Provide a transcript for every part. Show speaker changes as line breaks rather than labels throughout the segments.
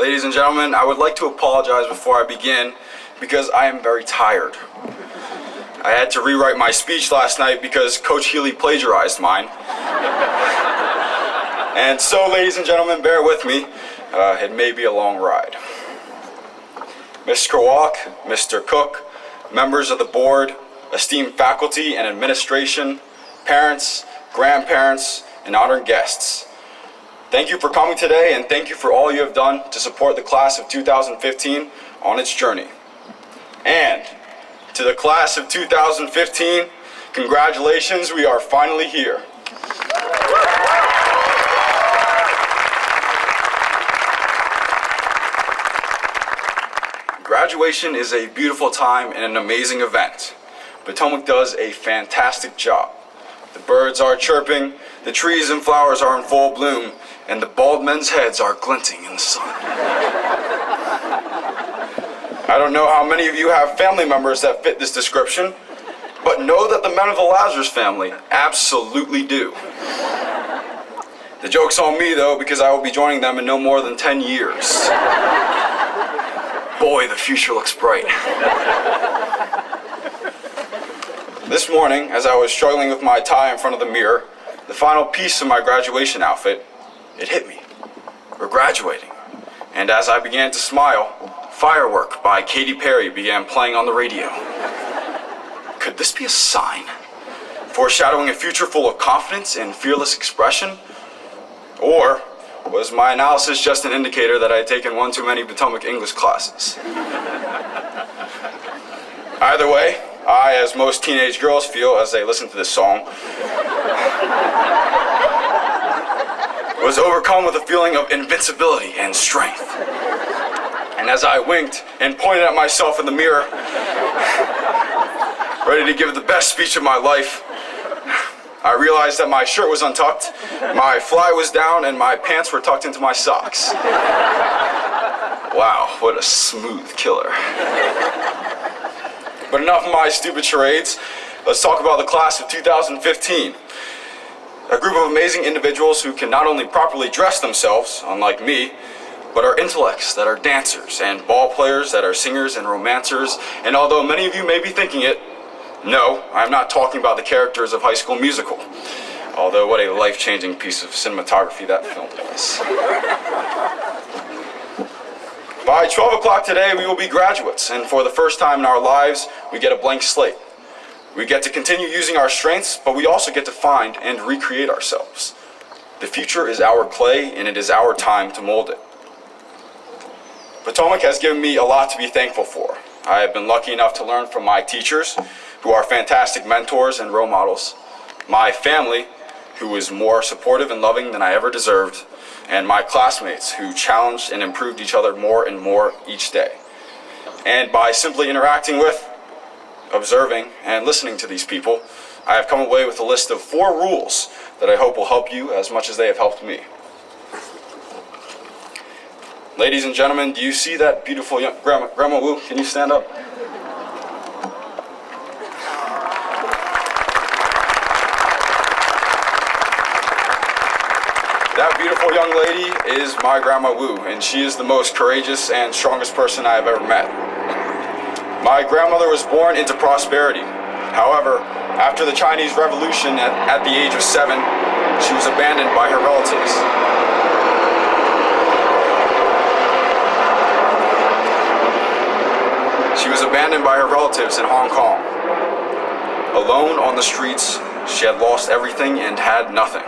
Ladies and gentlemen, I would like to apologize before I begin because I am very tired. I had to rewrite my speech last night because Coach Healy plagiarized mine. And so, ladies and gentlemen, bear with me. It may be a long ride. Ms. Krawalk, Mr. Cook, members of the board, esteemed faculty and administration, parents, grandparents, and honored guests. Thank you for coming today, and thank you for all you have done to support the class of 2015 on its journey. And to the class of 2015, congratulations, we are finally here. Graduation is a beautiful time and an amazing event. Potomac does a fantastic job. The birds are chirping, the trees and flowers are in full bloom, and the bald men's heads are glinting in the sun. I don't know how many of you have family members that fit this description, but know that the men of the Lazris family absolutely do. The joke's on me, though, because I will be joining them in no more than 10 years. Boy, the future looks bright. This morning, as I was struggling with my tie in front of the mirror, the final piece of my graduation outfit, it hit me. We're graduating. And as I began to smile, Firework by Katy Perry began playing on the radio. Could this be a sign? Foreshadowing a future full of confidence and fearless expression? Or was my analysis just an indicator that I had taken one too many Potomac English classes? Either way, I, as most teenage girls feel as they listen to this song, was overcome with a feeling of invincibility and strength. And as I winked and pointed at myself in the mirror, ready to give the best speech of my life, I realized that my shirt was untucked, my fly was down, and my pants were tucked into my socks. Wow, what a smooth killer. But enough of my stupid charades. Let's talk about the class of 2015. A group of amazing individuals who can not only properly dress themselves, unlike me, but are intellects that are dancers and ball players that are singers and romancers. And although many of you may be thinking it, no, I'm not talking about the characters of High School Musical. Although what a life-changing piece of cinematography that film was. By 12 o'clock today, we will be graduates, and for the first time in our lives, we get a blank slate. We get to continue using our strengths, but we also get to find and recreate ourselves. The future is our clay, and it is our time to mold it. Potomac has given me a lot to be thankful for. I have been lucky enough to learn from my teachers, who are fantastic mentors and role models, my family, who is more supportive and loving than I ever deserved, and my classmates, who challenged and improved each other more and more each day. And by simply interacting with, observing, and listening to these people, I have come away with a list of 4 rules that I hope will help you as much as they have helped me. Ladies and gentlemen, do you see that beautiful young Grandma Wu? Can you stand up? That beautiful young lady is my Grandma Wu, and she is the most courageous and strongest person I have ever met. My grandmother was born into prosperity. However, after the Chinese Revolution at the age of 7, she was abandoned by her relatives. She was abandoned by her relatives in Hong Kong. Alone on the streets, she had lost everything and had nothing.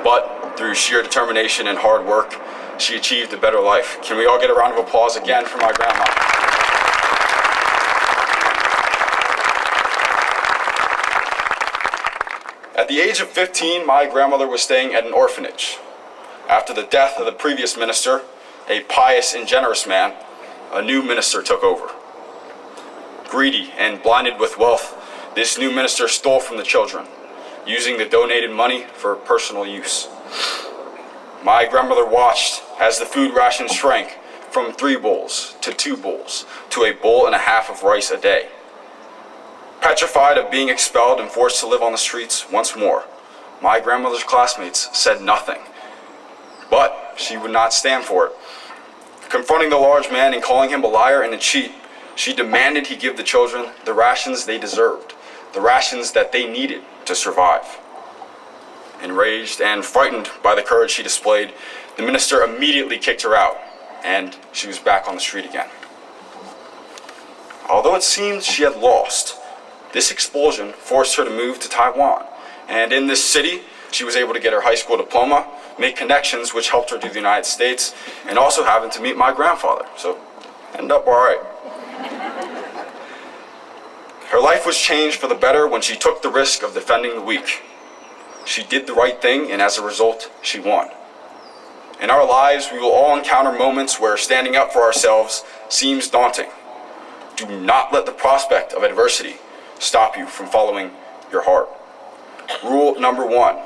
But through sheer determination and hard work, she achieved a better life. Can we all get a round of applause again for my grandma? At the age of 15, my grandmother was staying at an orphanage. After the death of the previous minister, a pious and generous man, a new minister took over. Greedy and blinded with wealth, this new minister stole from the children, using the donated money for personal use. My grandmother watched as the food ration shrank from 3 bowls to 2 bowls to a bowl and a half of rice a day. Petrified of being expelled and forced to live on the streets once more, my grandmother's classmates said nothing. But she would not stand for it. Confronting the large man and calling him a liar and a cheat, she demanded he give the children the rations they deserved, the rations that they needed to survive. Enraged and frightened by the courage she displayed, the minister immediately kicked her out, and she was back on the street again. Although it seemed she had lost, this expulsion forced her to move to Taiwan, and in this city, she was able to get her high school diploma, make connections which helped her to the United States, and also happened to meet my grandfather, so ended up all right. Her life was changed for the better when she took the risk of defending the weak. She did the right thing, and as a result, she won. In our lives, we will all encounter moments where standing up for ourselves seems daunting. Do not let the prospect of adversity stop you from following your heart. Rule number 1,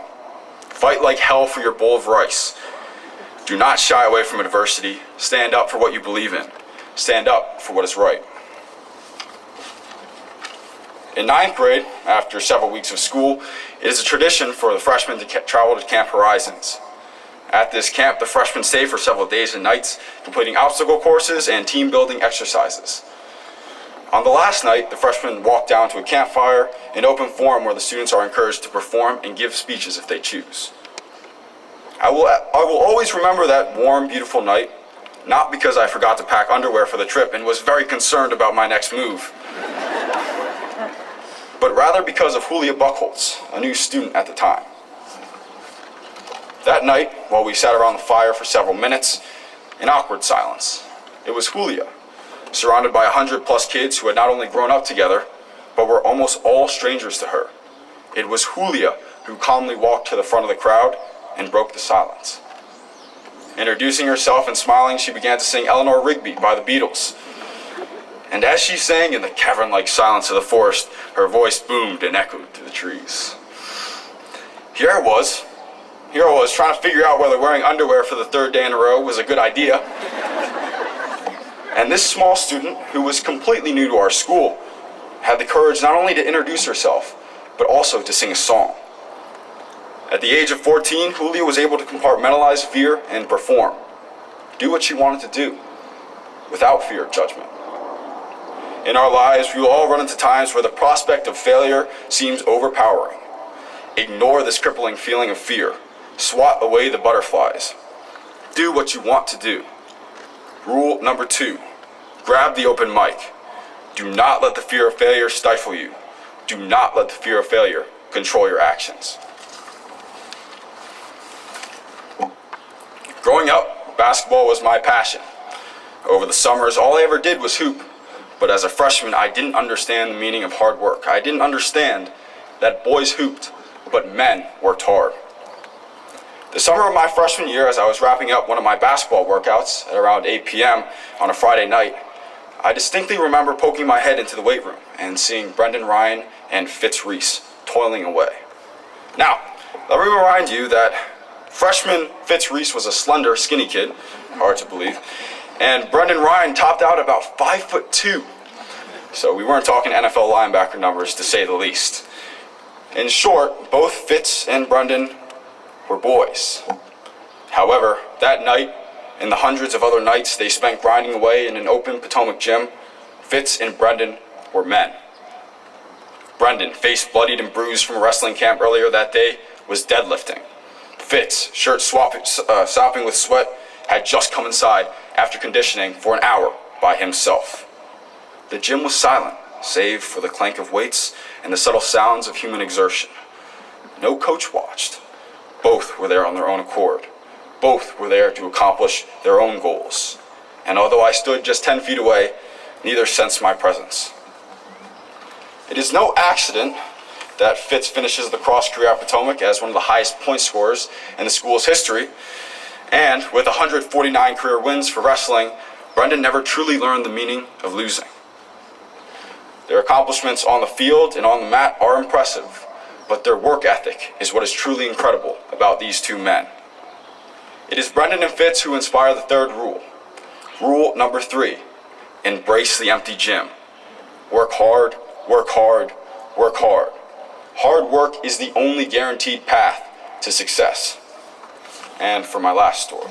fight like hell for your bowl of rice. Do not shy away from adversity. Stand up for what you believe in. Stand up for what is right. In 9th grade, after several weeks of school, it is a tradition for the freshmen to travel to Camp Horizons. At this camp, the freshmen stay for several days and nights, completing obstacle courses and team-building exercises. On the last night, the freshmen walk down to a campfire, an open forum where the students are encouraged to perform and give speeches if they choose. I will always remember that warm, beautiful night, not because I forgot to pack underwear for the trip and was very concerned about my next move, but rather because of Julia Buchholz, a new student at the time. That night, while we sat around the fire for several minutes, in awkward silence, it was Julia, surrounded by 100+ kids who had not only grown up together, but were almost all strangers to her. It was Julia who calmly walked to the front of the crowd and broke the silence. Introducing herself and smiling, she began to sing Eleanor Rigby by the Beatles. And as she sang in the cavern-like silence of the forest, her voice boomed and echoed through the trees. Here I was trying to figure out whether wearing underwear for the 3rd day in a row was a good idea. And this small student, who was completely new to our school, had the courage not only to introduce herself, but also to sing a song. At the age of 14, Julia was able to compartmentalize fear and perform. Do what she wanted to do, without fear of judgment. In our lives, we will all run into times where the prospect of failure seems overpowering. Ignore this crippling feeling of fear. Swat away the butterflies. Do what you want to do. Rule number 2, grab the open mic. Do not let the fear of failure stifle you. Do not let the fear of failure control your actions. Growing up, basketball was my passion. Over the summers, all I ever did was hoop. But as a freshman, I didn't understand the meaning of hard work. I didn't understand that boys hooped, but men worked hard. The summer of my freshman year, as I was wrapping up one of my basketball workouts at around 8 p.m. on a Friday night, I distinctly remember poking my head into the weight room and seeing Brendan Ryan and Fitz Reese toiling away. Now, let me remind you that freshman Fitz Reese was a slender, skinny kid, hard to believe, and Brendan Ryan topped out about 5'2". So we weren't talking NFL linebacker numbers, to say the least. In short, both Fitz and Brendan were boys. However, that night, and the hundreds of other nights they spent grinding away in an open Potomac gym, Fitz and Brendan were men. Brendan, face bloodied and bruised from a wrestling camp earlier that day, was deadlifting. Fitz, shirt sopping with sweat, had just come inside after conditioning for an hour by himself. The gym was silent, save for the clank of weights and the subtle sounds of human exertion. No coach watched. Both were there on their own accord. Both were there to accomplish their own goals. And although I stood just 10 feet away, neither sensed my presence. It is no accident that Fitz finishes the cross career at Potomac as one of the highest point scorers in the school's history. And with 149 career wins for wrestling, Brendan never truly learned the meaning of losing. Their accomplishments on the field and on the mat are impressive, but their work ethic is what is truly incredible about these two men. It is Brendan and Fitz who inspire the 3rd rule. Rule number 3, embrace the empty gym. Work hard, work hard, work hard. Hard work is the only guaranteed path to success. And for my last story.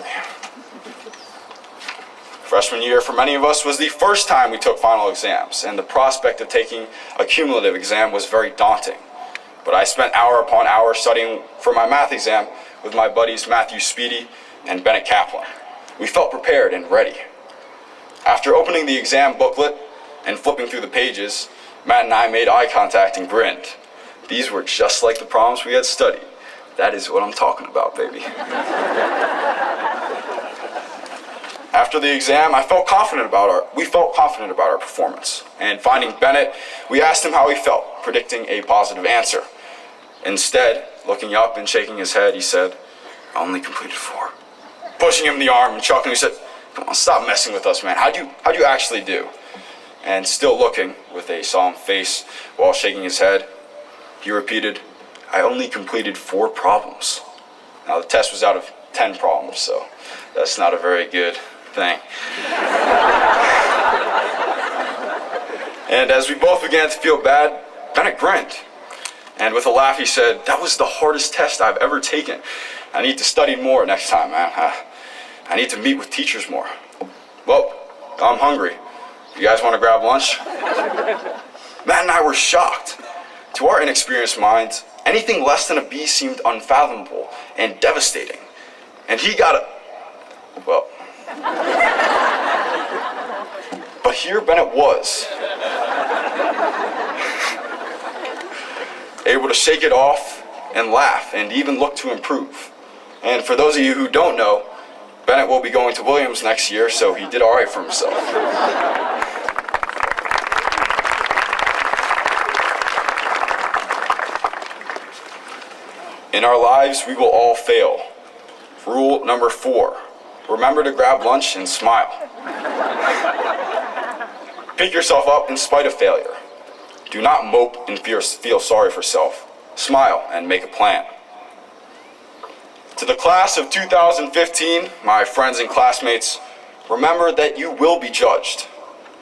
Freshman year for many of us was the first time we took final exams, and the prospect of taking a cumulative exam was very daunting. But I spent hour upon hour studying for my math exam with my buddies Matthew Speedy and Bennett Kaplan. We felt prepared and ready. After opening the exam booklet and flipping through the pages, Matt and I made eye contact and grinned. These were just like the problems we had studied. That is what I'm talking about, baby. After the exam, we felt confident about our performance. And finding Bennett, we asked him how he felt, predicting a positive answer. Instead, looking up and shaking his head, he said, "I only completed 4. Pushing him in the arm and chuckling, he said, "Come on, stop messing with us, man. How'd you actually do?" And still looking with a solemn face while shaking his head, he repeated, "I only completed 4 problems." Now, the test was out of 10 problems, so that's not a very good thing. And as we both began to feel bad, Bennett grinned. And with a laugh, he said, "That was the hardest test I've ever taken. I need to study more next time, man. I need to meet with teachers more." Well, I'm hungry. You guys want to grab lunch? Matt and I were shocked. To our inexperienced minds, anything less than a B seemed unfathomable and devastating. And he got a, well. But here Bennett was, able to shake it off and laugh and even look to improve. And for those of you who don't know, Bennett will be going to Williams next year, so he did all right for himself. In our lives, we will all fail. Rule number 4, remember to grab lunch and smile. Pick yourself up in spite of failure. Do not mope and feel sorry for self. Smile and make a plan. To the class of 2015, my friends and classmates, remember that you will be judged.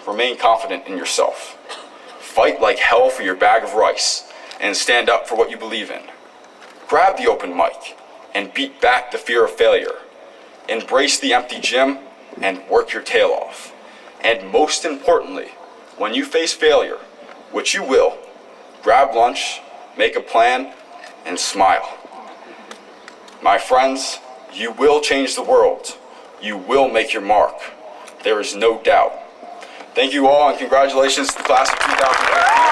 Remain confident in yourself. Fight like hell for your bag of rice and stand up for what you believe in. Grab the open mic and beat back the fear of failure. Embrace the empty gym and work your tail off. And most importantly, when you face failure, which you will, grab lunch, make a plan, and smile. My friends, you will change the world. You will make your mark. There is no doubt. Thank you all, and congratulations to the class of 2018.